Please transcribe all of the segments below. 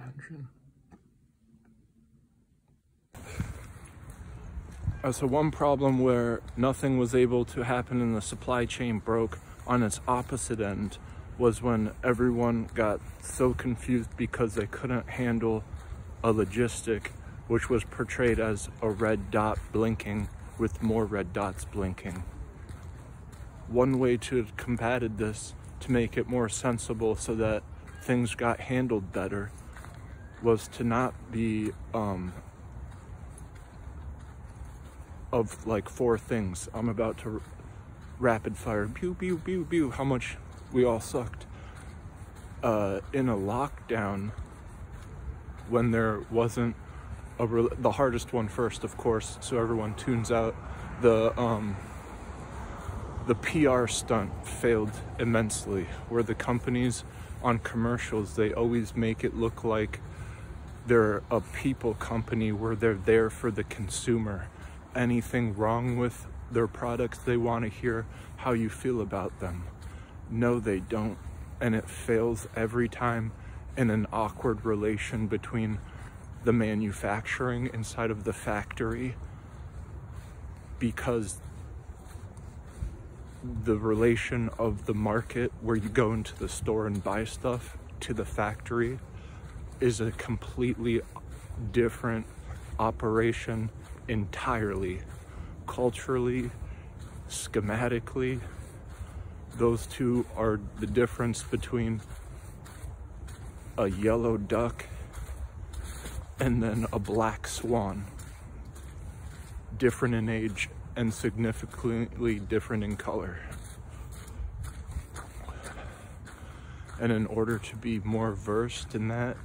engine. So one problem where nothing was able to happen and the supply chain broke on its opposite end was when everyone got so confused because they couldn't handle a logistic which was portrayed as a red dot blinking with more red dots blinking. One way to combated this to make it more sensible so that things got handled better was to not be of like 4 things. I'm about to rapid fire pew pew pew pew how much we all sucked in a lockdown when there wasn't the hardest one first, of course, so everyone tunes out. The PR stunt failed immensely, where the companies on commercials, they always make it look like they're a people company where they're there for the consumer. Anything wrong with their products, they want to hear how you feel about them. No, they don't. And it fails every time in an awkward relation between the manufacturing inside of the factory, because the relation of the market where you go into the store and buy stuff to the factory is a completely different operation entirely. Culturally, schematically, those two are the difference between a yellow duck and then a black swan. Different in age and significantly different in color. And in order to be more versed in that,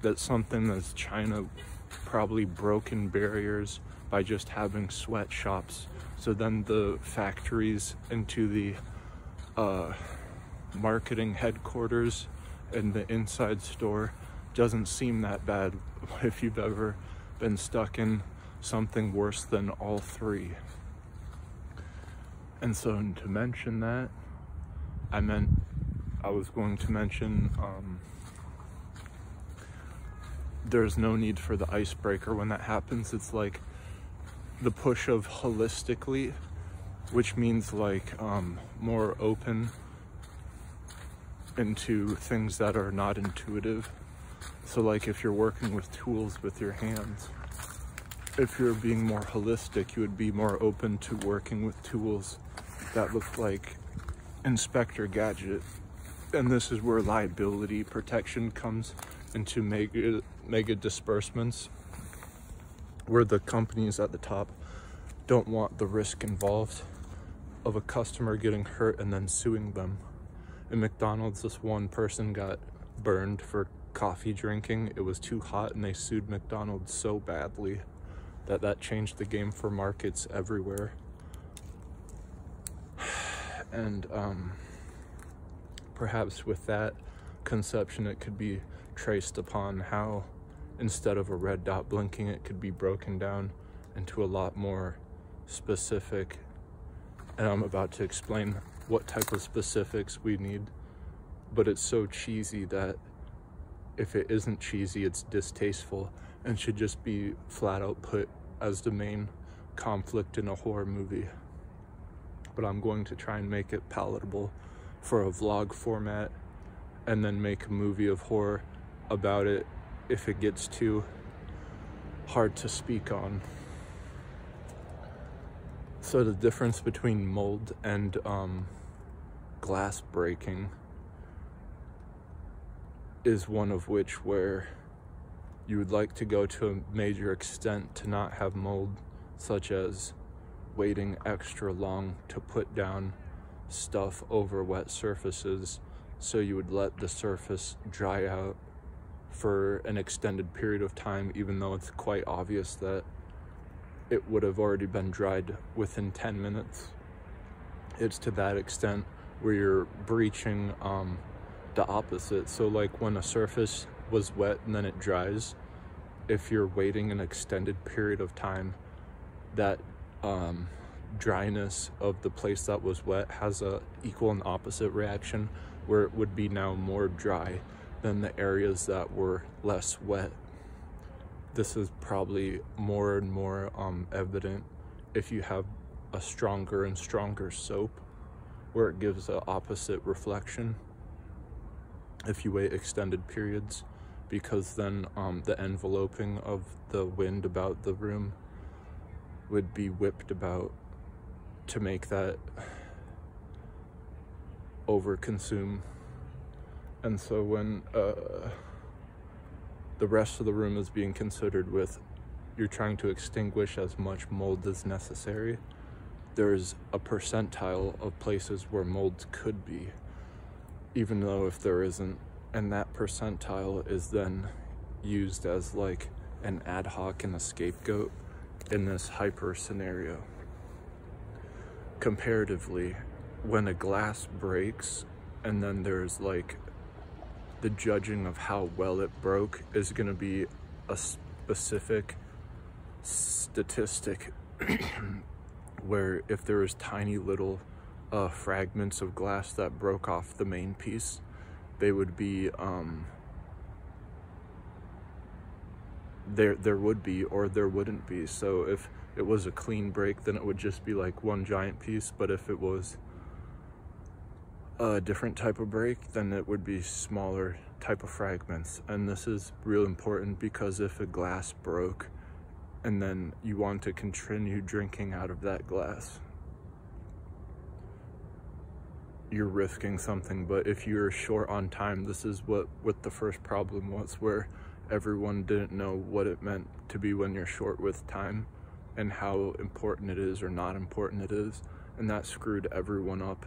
that's something that's China probably broken barriers by just having sweatshops. So then the factories into the marketing headquarters and the inside store doesn't seem that bad if you've ever been stuck in something worse than all 3. And so to mention that, I was going to mention there's no need for the icebreaker when that happens. It's like the push of holistically, which means like more open into things that are not intuitive. So like if you're working with tools with your hands, if you're being more holistic, you would be more open to working with tools that look like Inspector Gadget. And this is where liability protection comes into mega disbursements, where the companies at the top don't want the risk involved of a customer getting hurt and then suing them. In McDonald's, this one person got burned for coffee drinking. It was too hot and they sued McDonald's so badly that changed the game for markets everywhere. And perhaps with that conception, it could be traced upon how instead of a red dot blinking, it could be broken down into a lot more specific. And I'm about to explain what type of specifics we need, but it's so cheesy that if it isn't cheesy, it's distasteful and should just be flat out put as the main conflict in a horror movie. But I'm going to try and make it palatable for a vlog format and then make a movie of horror about it if it gets too hard to speak on. So the difference between mold and glass breaking is one of which where you would like to go to a major extent to not have mold, such as waiting extra long to put down stuff over wet surfaces, so you would let the surface dry out for an extended period of time, even though it's quite obvious that it would have already been dried within 10 minutes. It's to that extent where you're breaching the opposite. So like when a surface was wet and then it dries, if you're waiting an extended period of time, that dryness of the place that was wet has a equal and opposite reaction, where it would be now more dry. than the areas that were less wet. This is probably more and more evident if you have a stronger and stronger soap, where it gives an opposite reflection if you wait extended periods, because then the enveloping of the wind about the room would be whipped about to make that overconsume. And so when the rest of the room is being considered with, you're trying to extinguish as much mold as necessary, there's a percentile of places where mold could be, even though if there isn't, and that percentile is then used as like an ad hoc and a scapegoat in this hyper scenario. Comparatively, when a glass breaks and then there's like the judging of how well it broke is going to be a specific statistic where if there was tiny little fragments of glass that broke off the main piece, they would be there would be, or there wouldn't be. So if it was a clean break, then it would just be like one giant piece, but if it was a different type of break, then it would be smaller type of fragments. And this is real important because if a glass broke and then you want to continue drinking out of that glass, you're risking something. But if you're short on time, this is what the first problem was, where everyone didn't know what it meant to be when you're short with time and how important it is or not important it is, and that screwed everyone up.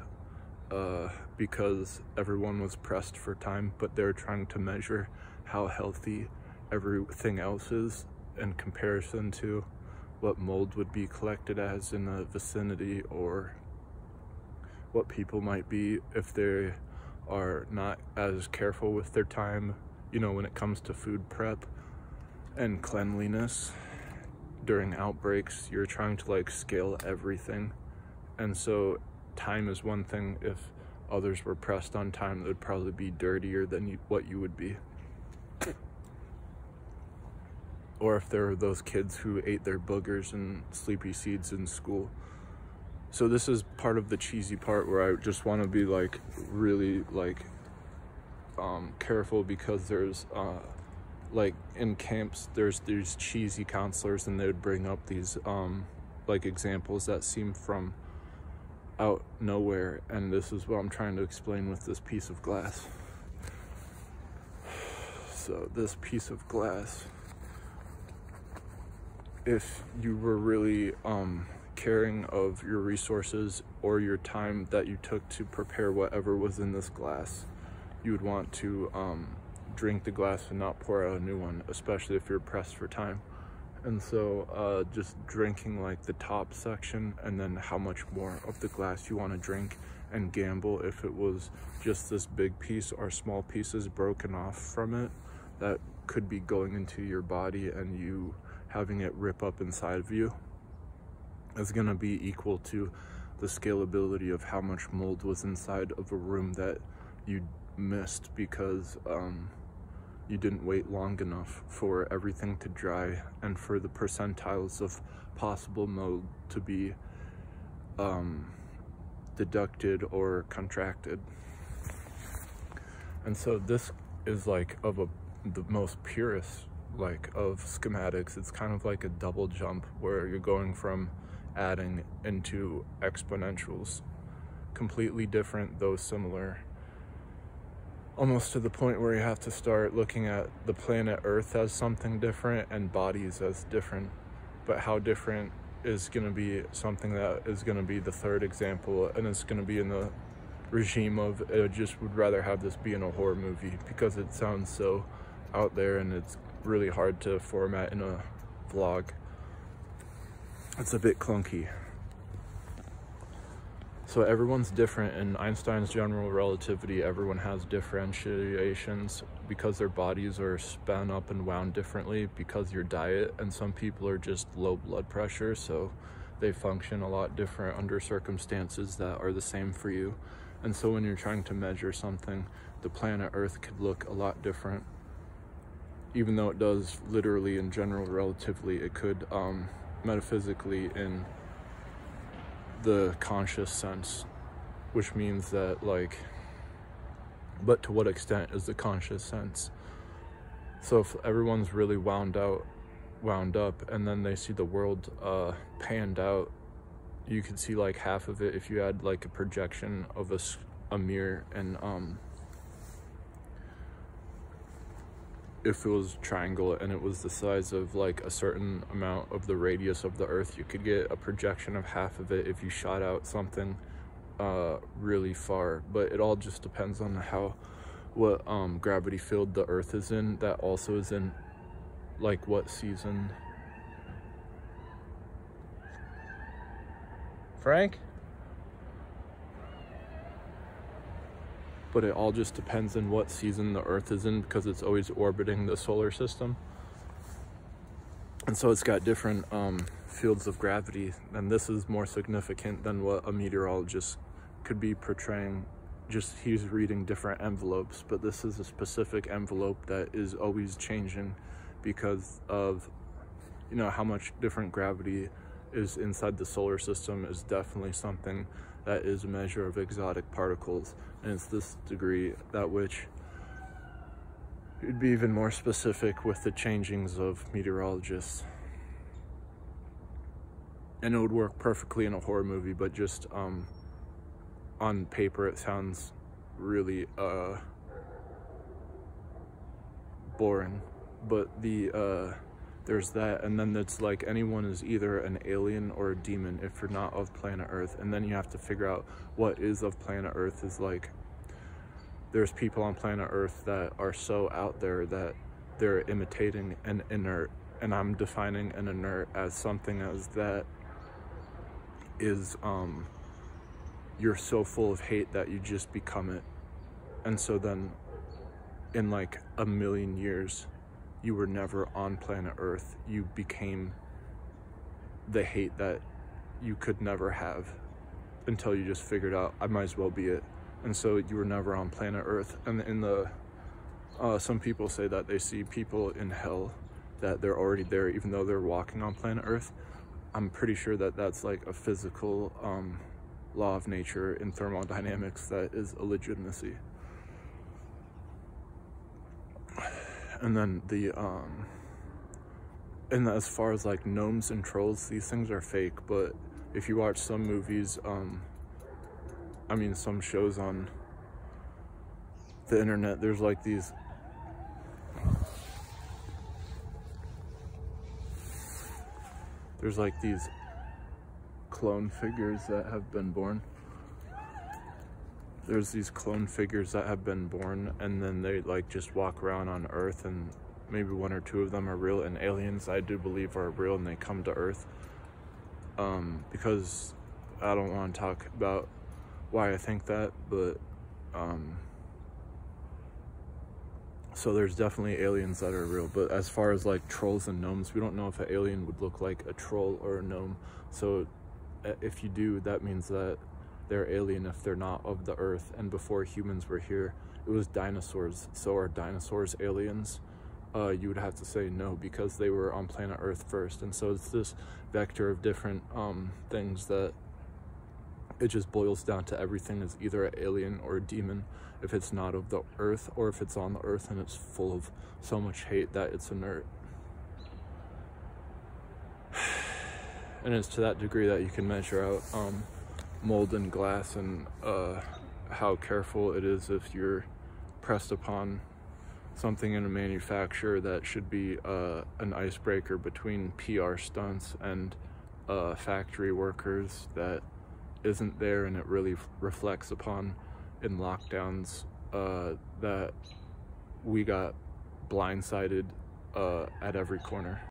Because everyone was pressed for time, but they're trying to measure how healthy everything else is in comparison to what mold would be collected as in the vicinity, or what people might be if they are not as careful with their time, you know, when it comes to food prep and cleanliness. During outbreaks, you're trying to like scale everything, and so time is one thing. If others were pressed on time, it would probably be dirtier than what you would be. Or if there were those kids who ate their boogers and sleepy seeds in school. So this is part of the cheesy part where I just want to be like really like careful, because there's like in camps there's these cheesy counselors, and they would bring up these like examples that seem from out nowhere, and this is what I'm trying to explain with this piece of glass. So this piece of glass, if you were really caring of your resources or your time that you took to prepare whatever was in this glass, you would want to drink the glass and not pour out a new one, especially if you're pressed for time. And so just drinking like the top section, and then how much more of the glass you want to drink, and gamble if it was just this big piece or small pieces broken off from it that could be going into your body and you having it rip up inside of you, is going to be equal to the scalability of how much mold was inside of a room that you missed because you didn't wait long enough for everything to dry and for the percentiles of possible mold to be deducted or contracted. And so this is like of the most purest like of schematics. It's kind of like a double jump where you're going from adding into exponentials, completely different though similar, almost to the point where you have to start looking at the planet Earth as something different and bodies as different. But how different is going to be something that is going to be the third example, and it's going to be in the regime of I just would rather have this be in a horror movie because it sounds so out there and it's really hard to format in a vlog. It's a bit clunky. So everyone's different. In Einstein's general relativity, everyone has differentiations because their bodies are spun up and wound differently because your diet, and some people are just low blood pressure, so they function a lot different under circumstances that are the same for you. And so when you're trying to measure something, the planet Earth could look a lot different. Even though it does literally in general relatively, it could metaphysically in the conscious sense, which means that like, but to what extent is the conscious sense? So if everyone's really wound up and then they see the world panned out, you could see like half of it if you had like a projection of a mirror, and if it was a triangle and it was the size of like a certain amount of the radius of the Earth, you could get a projection of half of it if you shot out something really far. But it all just depends on what gravity field the Earth is in. That also is in like what season. Frank? But it all just depends on what season the Earth is in, because it's always orbiting the solar system. And so it's got different fields of gravity, and this is more significant than what a meteorologist could be portraying. Just he's reading different envelopes, but this is a specific envelope that is always changing because of, you know, how much different gravity is inside the solar system is definitely something that is a measure of exotic particles, and it's this degree that which it'd be even more specific with the changings of meteorologists. And it would work perfectly in a horror movie, but just on paper it sounds really boring. But there's that, and then it's like anyone is either an alien or a demon if you're not of planet Earth. And then you have to figure out what is of planet Earth. Is like, there's people on planet Earth that are so out there that they're imitating an inert, and I'm defining an inert as something as that is you're so full of hate that you just become it. And so then in like a million years you were never on planet Earth, you became the hate that you could never have until you just figured out, I might as well be it. And so you were never on planet Earth. And in the some people say that they see people in hell, that they're already there even though they're walking on planet Earth. I'm pretty sure that that's like a physical law of nature in thermodynamics that is a legitimacy. And then and as far as like gnomes and trolls, these things are fake. But if you watch some movies, I mean some shows on the internet, there's like these clone figures that have been born. There's these clone figures that have been born, and then they like just walk around on Earth, and maybe one or two of them are real, and aliens I do believe are real, and they come to Earth. Because I don't want to talk about why I think that, but so there's definitely aliens that are real. But as far as like trolls and gnomes, we don't know if an alien would look like a troll or a gnome. So if you do, that means that they're alien if they're not of the Earth. And before humans were here, it was dinosaurs. So are dinosaurs aliens? You would have to say no, because they were on planet Earth first. And so it's this vector of different things that it just boils down to everything is either an alien or a demon if it's not of the Earth, or if it's on the Earth and it's full of so much hate that it's inert. And it's to that degree that you can measure out mold in glass, and how careful it is if you're pressed upon something in a manufacturer that should be an icebreaker between PR stunts and factory workers that isn't there, and it really reflects upon in lockdowns that we got blindsided at every corner.